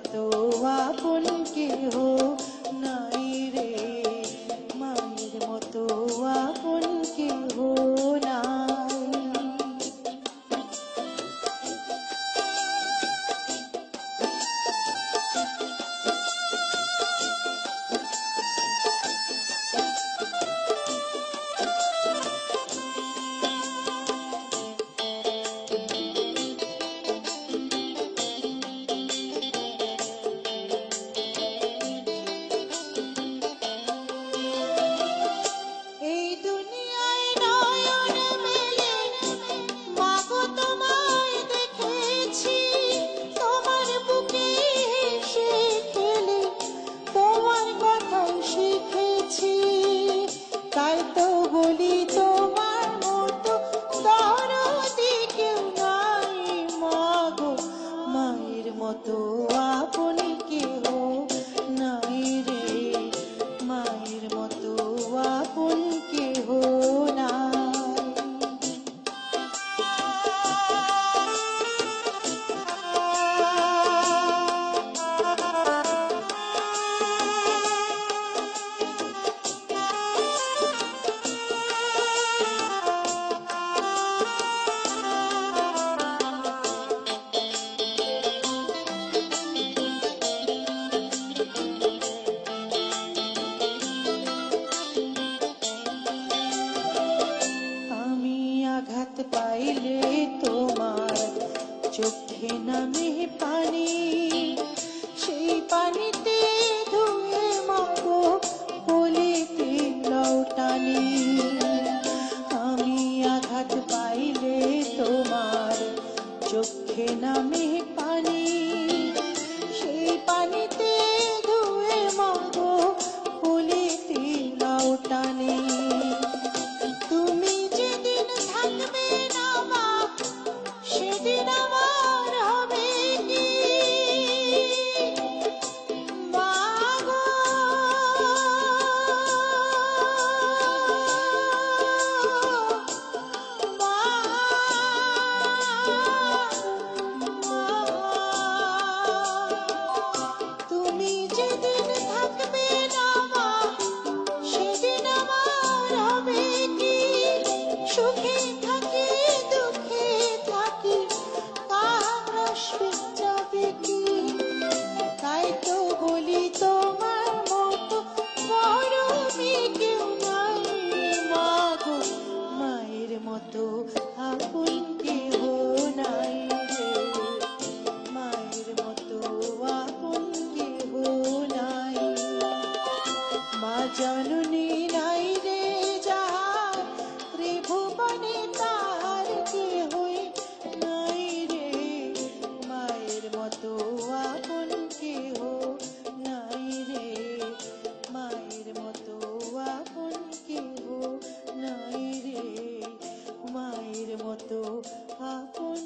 মতো আপন কেহ নাই রে, মায়ের মতো আপন কেহ নাই। তাই তো বলি তোমার মতো দরদি কেউ নাই মাগো, মায়ের মতো আপন কেহ নাই রে, মায়ের মতো আপন কেহ নাই। আঘাত পাইলে তোমার চোখে নামে পানি, সেই পানিতে ধুয়ে মাগো বলিতে লৌটানি। আমি আঘাত পাইলে তোমার চোখে নামে পানি, সেই পানিতে ধুয়ে মাগো বলিতে লৌটানি। সেদিন আমার হবে কি মাগো, তুমি যেদিন থাকবে না মা, সেদিন আমার হবে কি সুখে থাকি দুঃখে থাকি যাবে কি। তাই তো বলি তোমার মতো মরমী কেউ নাই মাগো, মায়ের মতো আপন কেহ নাই রে, মায়ের মতো আপন কেহ নাই। মা জননী নাই রে যাহার ত্রিভুবনে তাহার কেহই নাই রে, মায়ের মতো আপন কেহ নাই রে, মায়ের মতো আপন কেহ নাই রে, মায়ের মতো আপন